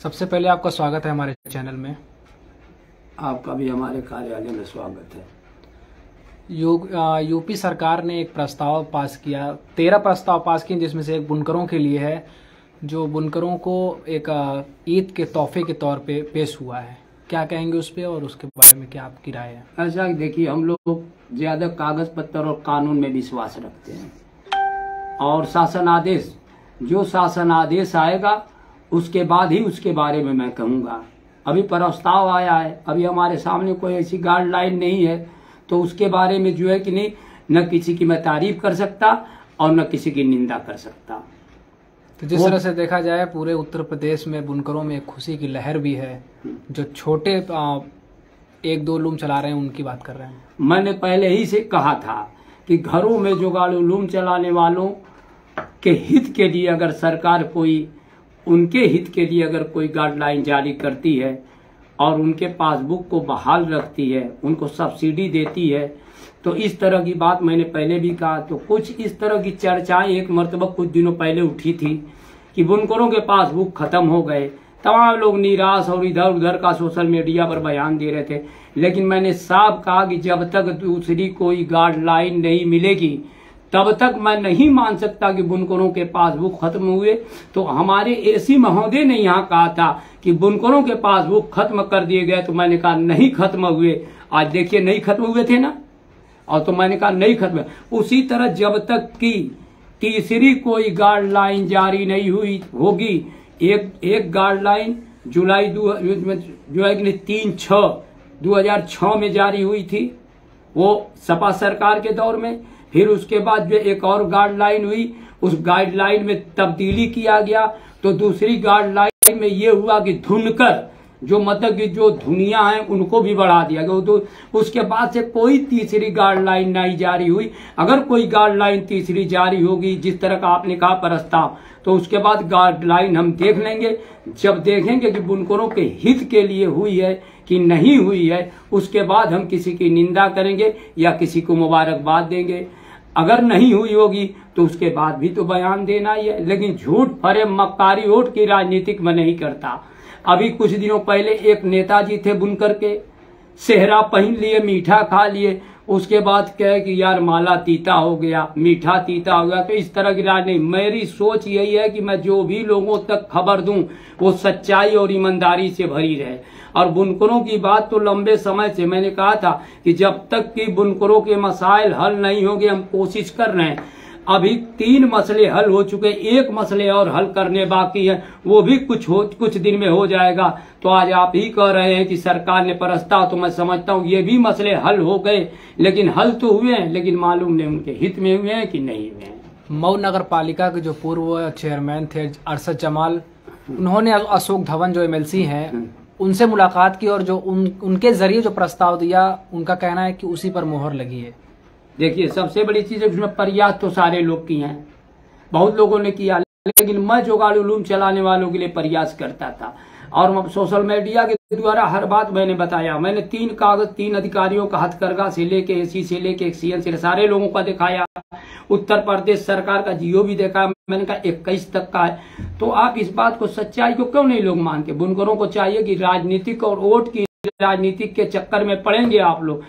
सबसे पहले आपका स्वागत है हमारे चैनल में। आपका भी हमारे कार्यालय में स्वागत है। यूपी सरकार ने एक प्रस्ताव पास किया, 13 प्रस्ताव पास किए, जिसमें से एक बुनकरों के लिए है, जो बुनकरों को एक ईद के तोहफे के तौर पे पेश हुआ है। क्या कहेंगे उस पे और उसके बारे में क्या आपकी राय है? ऐसा देखिए, हम लोग ज्यादा कागज पत्तर और कानून में विश्वास रखते हैं, और शासन आदेश, जो शासन आदेश आएगा उसके बाद ही उसके बारे में मैं कहूँगा। अभी प्रस्ताव आया है, अभी हमारे सामने कोई ऐसी गाइडलाइन नहीं है, तो उसके बारे में जो है कि नहीं, न किसी की मैं तारीफ कर सकता और न किसी की निंदा कर सकता। तो जिस तरह से देखा जाए पूरे उत्तर प्रदेश में बुनकरों में एक खुशी की लहर भी है। जो छोटे 1-2 लूम चला रहे हैं उनकी बात कर रहे हैं। मैंने पहले ही से कहा था कि घरों में जुगाड़ू लूम चलाने वालों के हित के लिए अगर सरकार कोई, उनके हित के लिए अगर कोई गाइडलाइन जारी करती है और उनके पासबुक को बहाल रखती है, उनको सब्सिडी देती है, तो इस तरह की बात मैंने पहले भी कहा। तो कुछ इस तरह की चर्चाएं एक मर्तबा कुछ दिनों पहले उठी थी कि बुनकरों के पासबुक खत्म हो गए। तमाम लोग निराश और इधर उधर का सोशल मीडिया पर बयान दे रहे थे, लेकिन मैंने साफ कहा कि जब तक दूसरी कोई गाइडलाइन नहीं मिलेगी तब तक मैं नहीं मान सकता कि बुनकरों के पासबुक खत्म हुए। तो हमारे एसी महोदय ने यहाँ कहा था कि बुनकरों के पासबुक खत्म कर दिए गए, तो मैंने कहा नहीं खत्म हुए। आज देखिए नहीं खत्म हुए थे ना, और तो मैंने कहा नहीं खत्म। उसी तरह जब तक कि तीसरी कोई गाइडलाइन जारी नहीं हुई होगी, एक गाइडलाइन जुलाई जो है कि 3/6/2006 में जारी हुई थी, वो सपा सरकार के दौर में। फिर उसके बाद जो एक और गाइडलाइन हुई, उस गाइडलाइन में तब्दीली किया गया। तो दूसरी गाइडलाइन में ये हुआ कि धुनकर, जो मतलब कि जो धुनिया है उनको भी बढ़ा दिया गया। तो उसके बाद से कोई तीसरी गाइडलाइन नहीं जारी हुई। अगर कोई गाइडलाइन तीसरी जारी होगी, जिस तरह का आपने कहा प्रस्ताव, तो उसके बाद गाइडलाइन हम देख लेंगे। जब देखेंगे कि बुनकरों के हित के लिए हुई है कि नहीं हुई है, उसके बाद हम किसी की निंदा करेंगे या किसी को मुबारकबाद देंगे। अगर नहीं हुई होगी तो उसके बाद भी तो बयान देना ही है। लेकिन झूठ फरेब मक्कारी वोट की राजनीतिक मैं नहीं करता। अभी कुछ दिनों पहले एक नेताजी थे बुनकर के, सेहरा पहन लिए, मीठा खा लिए, उसके बाद कहे कि यार माला तीता हो गया, मीठा तीता हो गया। तो इस तरह की राजनीति, मेरी सोच यही है कि मैं जो भी लोगों तक खबर दूं वो सच्चाई और ईमानदारी से भरी रहे। और बुनकरों की बात तो लंबे समय से मैंने कहा था कि जब तक कि बुनकरों के मसाइल हल नहीं होंगे, हम कोशिश कर रहे हैं। अभी 3 मसले हल हो चुके, एक मसले और हल करने बाकी है, वो भी कुछ दिन में हो जाएगा। तो आज आप ही कह रहे हैं कि सरकार ने प्रस्ताव, तो मैं समझता हूँ ये भी मसले हल हो गए, लेकिन हल तो हुए हैं, लेकिन मालूम नहीं उनके हित में हुए हैं कि नहीं हुए हैं। मऊ नगर पालिका के जो पूर्व चेयरमैन थे अरशद जमाल, उन्होंने अशोक धवन जो MLC हैं उनसे मुलाकात की, और जो उनके जरिए जो प्रस्ताव दिया, उनका कहना है कि उसी पर मोहर लगी है। देखिए, सबसे बड़ी चीज है उसमें प्रयास तो सारे लोग किए हैं, बहुत लोगों ने किया, लेकिन मैं जुगाड़ू लूम चलाने वालों के लिए प्रयास करता था। और सोशल मीडिया के द्वारा हर बात मैंने बताया। मैंने 3 कागज 3 अधिकारियों का, हथकरघा से लेके एसी से लेके एक्सीएन से, सारे लोगों का दिखाया। उत्तर प्रदेश सरकार का जियो भी देखा, मैंने कहा 21 तक का है। तो आप इस बात को, सच्चाई को क्यों नहीं लोग मानते? बुनकरों को चाहिए कि राजनीतिक और वोट की राजनीतिक के चक्कर में पड़ेंगे आप लोग,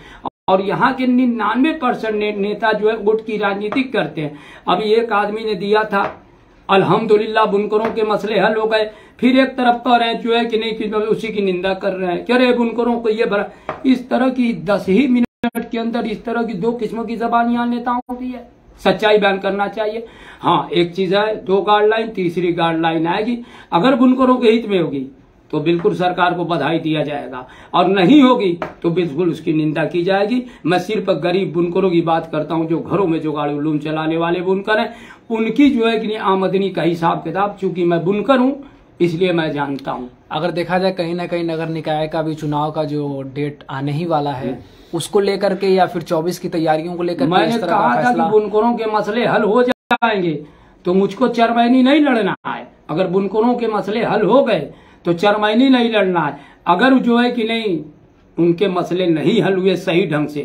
और यहाँ के 99% नेता जो है वोट की राजनीति करते हैं। अभी एक आदमी ने दिया था, अल्हम्दुलिल्लाह बुनकरों के मसले हल हो गए, फिर एक तरफ कह रहे हैं जो है कि नहीं, कि उसी की निंदा कर रहे हैं, कह रहे बुनकरों को ये भरा। इस तरह की 10 ही मिनट के अंदर इस तरह की 2 किस्मों की जबानियां नेताओं की है। सच्चाई बयान करना चाहिए। हाँ, एक चीज है, 2 गाइडलाइन, तीसरी गाइडलाइन आएगी, अगर बुनकरों के हित में होगी तो बिल्कुल सरकार को बधाई दिया जाएगा, और नहीं होगी तो बिल्कुल उसकी निंदा की जाएगी। मैं सिर्फ गरीब बुनकरों की बात करता हूं, जो घरों में जुगाड़ू लूम चलाने वाले बुनकर हैं, उनकी जो है कि आमदनी का हिसाब किताब, चूंकि मैं बुनकर हूं इसलिए मैं जानता हूं। अगर देखा जाए कहीं ना कहीं नगर निकाय का भी चुनाव का जो डेट आने ही वाला है, उसको लेकर के या फिर 24 की तैयारियों को लेकर मैंने कहा था कि बुनकरों के मसले हल हो जाएंगे तो मुझको चरमैनी नहीं लड़ना है। अगर बुनकरों के मसले हल हो गए तो चरमैनी नहीं लड़ना है। अगर जो है कि नहीं, उनके मसले नहीं हल हुए सही ढंग से,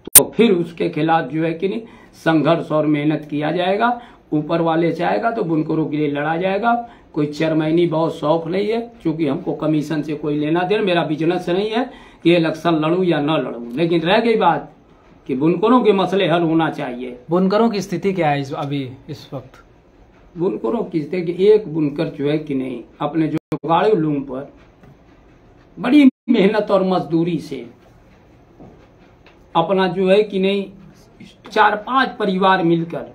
तो फिर उसके खिलाफ जो है कि नहीं संघर्ष और मेहनत किया जाएगा। ऊपर वाले चाहेगा तो बुनकरों के लिए लड़ा जाएगा। कोई चरमैनी बहुत शौक नहीं है, क्योंकि हमको कमीशन से कोई लेना देना, मेरा बिजनेस नहीं है कि इलेक्शन लड़ूं या न लड़ूं। लेकिन रह गई बात कि बुनकरों के मसले हल होना चाहिए। बुनकरों की स्थिति क्या है अभी इस वक्त? बुनकरों की स्थिति, एक बुनकर जो है कि नहीं अपने जुगाड़ू लूम पर बड़ी मेहनत और मजदूरी से अपना जो है कि नहीं 4-5 परिवार मिलकर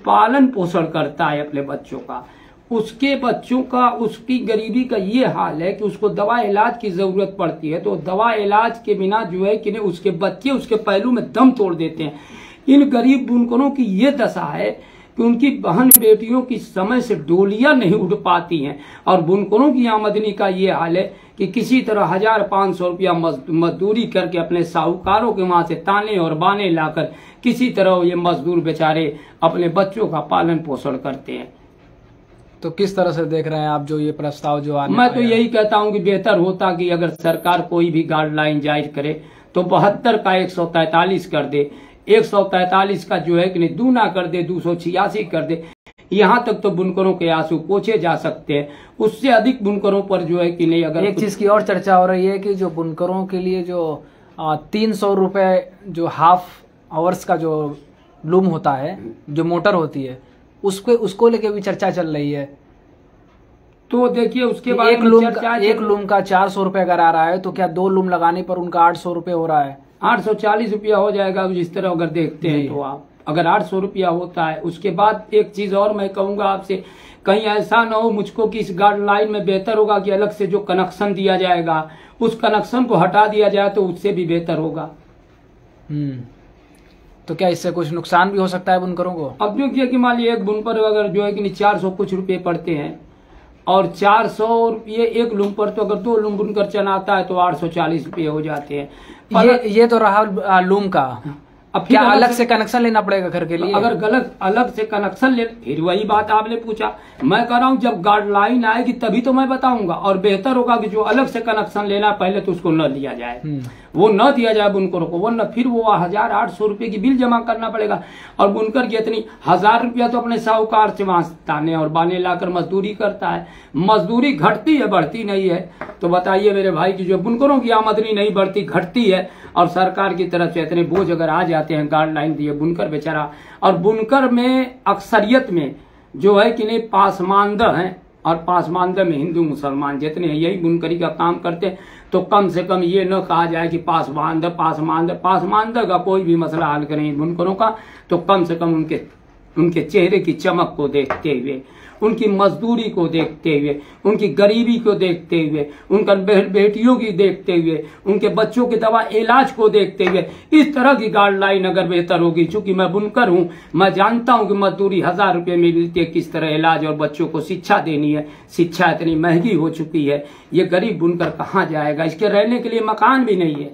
पालन पोषण करता है अपने बच्चों का। उसके बच्चों का, उसकी गरीबी का ये हाल है कि उसको दवा इलाज की जरूरत पड़ती है, तो दवा इलाज के बिना जो है कि नहीं उसके बच्चे उसके पहलू में दम तोड़ देते हैं। इन गरीब बुनकरों की ये दशा है कि उनकी बहन बेटियों की समय से डोलियां नहीं उठ पाती हैं, और बुनकरों की आमदनी का ये हाल है कि किसी तरह 1500 रुपया मजदूरी करके अपने साहूकारों के वहां से ताने और बाने लाकर किसी तरह ये मजदूर बेचारे अपने बच्चों का पालन पोषण करते हैं। तो किस तरह से देख रहे हैं आप जो ये प्रस्ताव जो आने मैं तो यही कहता हूं कि बेहतर होता कि अगर सरकार कोई भी गाइडलाइन जारी करे तो 72 का 143 कर दे, 143 का जो है कि नहीं दूना कर दे, 286 कर दे। यहाँ तक तो बुनकरों के आंसू पोछे जा सकते हैं, उससे अधिक बुनकरों पर जो है कि नहीं। अगर एक चीज की और चर्चा हो रही है कि जो बुनकरों के लिए जो 300 रुपए जो हाफ आवर्स का जो लूम होता है, जो मोटर होती है, उसको लेके भी चर्चा चल रही है। तो देखिए उसके बाद एक लूम का 400 रुपए अगर आ रहा है तो क्या 2 लूम लगाने पर उनका 800 रुपए हो रहा है? 840 रुपया हो जाएगा जिस तरह अगर देखते हैं तो आप, अगर 800 रुपया होता है। उसके बाद एक चीज और मैं कहूंगा आपसे, कहीं ऐसा ना हो मुझको कि इस गाइडलाइन में बेहतर होगा कि अलग से जो कनेक्शन दिया जाएगा उस कनेक्शन को हटा दिया जाए तो उससे भी बेहतर होगा। तो क्या इससे कुछ नुकसान भी हो सकता है बुनकरों को? अब जो किया कि मान लीजिए एक बुनकर अगर जो है कि 400 कुछ रुपये पड़ते हैं, और 400 रुपये एक लूम पर, तो अगर 2 लूम बुनकर चलाता है तो 840 रुपये हो जाते हैं। ये तो रहा लूम का। अब क्या अलग से कनेक्शन लेना पड़ेगा घर के लिए? अगर गलत अलग से कनेक्शन ले, फिर वही बात आपने पूछा, मैं कह रहा हूँ जब गाइडलाइन आएगी तभी तो मैं बताऊंगा। और बेहतर होगा कि जो अलग से कनेक्शन लेना पहले तो उसको न लिया जाए, वो न दिया जाए बुनकरों को, वरना फिर वो 1800 रुपये की बिल जमा करना पड़ेगा। और बुनकर की इतनी 1000 रुपया तो अपने साहूकार से वहां ताने और बाने लाकर मजदूरी करता है। मजदूरी घटती है, बढ़ती नहीं है। तो बताइए मेरे भाई की जो बुनकरों की आमदनी नहीं बढ़ती, घटती है, और सरकार की तरफ से इतने बोझ अगर आ जाते हैं गाइडलाइन दिए, बुनकर बेचारा, और बुनकर में अक्सरियत में जो है कि नहीं पासमानदा हैं, और पासमानदा में हिंदू मुसलमान जितने हैं यही बुनकरी का काम करते हैं। तो कम से कम ये न कहा जाए कि पासमानदा का कोई भी मसला हल करें बुनकरों का, तो कम से कम उनके चेहरे की चमक को देखते हुए, उनकी मजदूरी को देखते हुए, उनकी गरीबी को देखते हुए, उनका बेटियों की देखते हुए, उनके बच्चों के दवा इलाज को देखते हुए इस तरह की गाइडलाइन अगर बेहतर होगी। चूंकि मैं बुनकर हूं, मैं जानता हूं कि मजदूरी 1000 रुपये में मिलती है, किस तरह इलाज और बच्चों को शिक्षा देनी है। शिक्षा इतनी महंगी हो चुकी है, ये गरीब बुनकर कहाँ जाएगा? इसके रहने के लिए मकान भी नहीं है,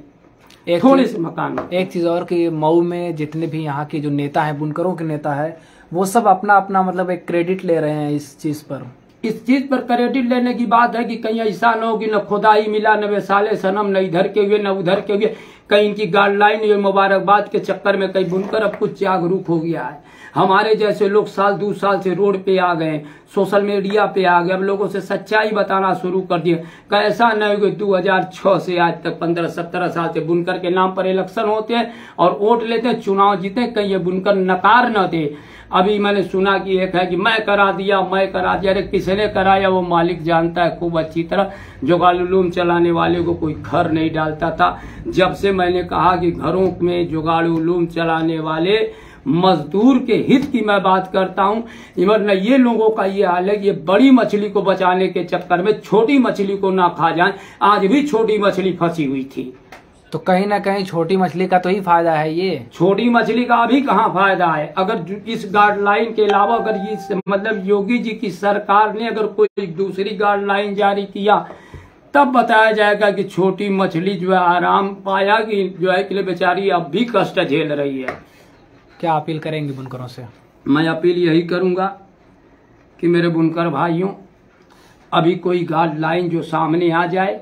थोड़े से मकान। एक चीज और कि मऊ में जितने भी यहाँ के जो नेता है, बुनकरों के नेता है, वो सब अपना अपना मतलब एक क्रेडिट ले रहे हैं इस चीज पर। इस चीज पर क्रेडिट लेने की बात है कि कहीं ऐसा न हो कि न खुदाई मिला, न वैसाले सनम, न इधर के हुए न उधर के हुए। कहीं इनकी गाइडलाइन या मुबारकबाद के चक्कर में कई बुनकर अब कुछ जागरूक हो गया है। हमारे जैसे लोग 1-2 साल से रोड पे आ गए, सोशल मीडिया पे आ गए, अब लोगों से सच्चाई बताना शुरू कर दिए। ऐसा नहीं कि 2006 से आज तक 15-17 साल से बुनकर के नाम पर इलेक्शन होते हैं और वोट लेते हैं, चुनाव जीते, कहीं ये बुनकर नकार न दे। अभी मैंने सुना कि एक है कि मैं करा दिया। अरे किसने कराया वो मालिक जानता है खूब अच्छी तरह। जुगाड़ू लूम चलाने वाले को कोई घर नहीं डालता था। जब से मैंने कहा कि घरों में जुगाड़ू लूम चलाने वाले मजदूर के हित की मैं बात करता हूँ, वरना ये लोगों का ये हाल है कि ये बड़ी मछली को बचाने के चक्कर में छोटी मछली को ना खा जाए। आज भी छोटी मछली फंसी हुई थी। तो कहीं ना कहीं छोटी मछली का तो ही फायदा है। ये छोटी मछली का अभी कहाँ फायदा है? अगर इस गाइडलाइन के अलावा अगर ये मतलब योगी जी की सरकार ने अगर कोई दूसरी गाइडलाइन जारी किया तब बताया जाएगा कि छोटी मछली जो है आराम पाया कि जो है कि बेचारी अब भी कष्ट झेल रही है। क्या अपील करेंगे बुनकरों से? मैं अपील यही करूंगा कि मेरे बुनकर भाइयों, अभी कोई गाइडलाइन जो सामने आ जाए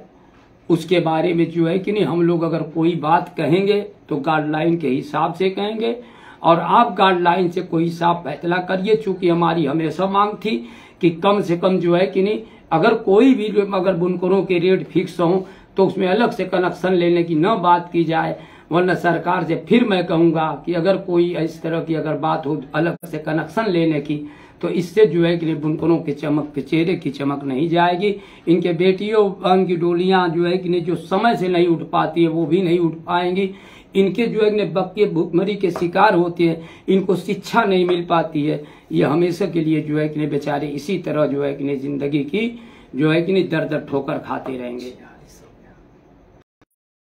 उसके बारे में जो है कि नहीं हम लोग अगर कोई बात कहेंगे तो गाइडलाइन के हिसाब से कहेंगे, और आप गाइडलाइन से कोई हिसाब फैसला करिए। चूंकि हमारी हमेशा मांग थी कि कम से कम जो है कि नहीं, अगर कोई भी अगर बुनकरों के रेट फिक्स हों तो उसमें अलग से कनेक्शन लेने की न बात की जाए, वरना सरकार से फिर मैं कहूंगा कि अगर कोई इस तरह की अगर बात हो अलग से कनेक्शन लेने की, तो इससे जो है कि बुनकरों के चमक के चेहरे की चमक नहीं जाएगी। इनके बेटियों की डोलियां जो है कि जो समय से नहीं उठ पाती है वो भी नहीं उठ पाएंगी। इनके जो है बक्के भूखमरी के शिकार होते हैं, इनको शिक्षा नहीं मिल पाती है। ये हमेशा के लिए जो है कि बेचारे इसी तरह जो है कि जिंदगी की जो है कि दर दर ठोकर खाते रहेंगे।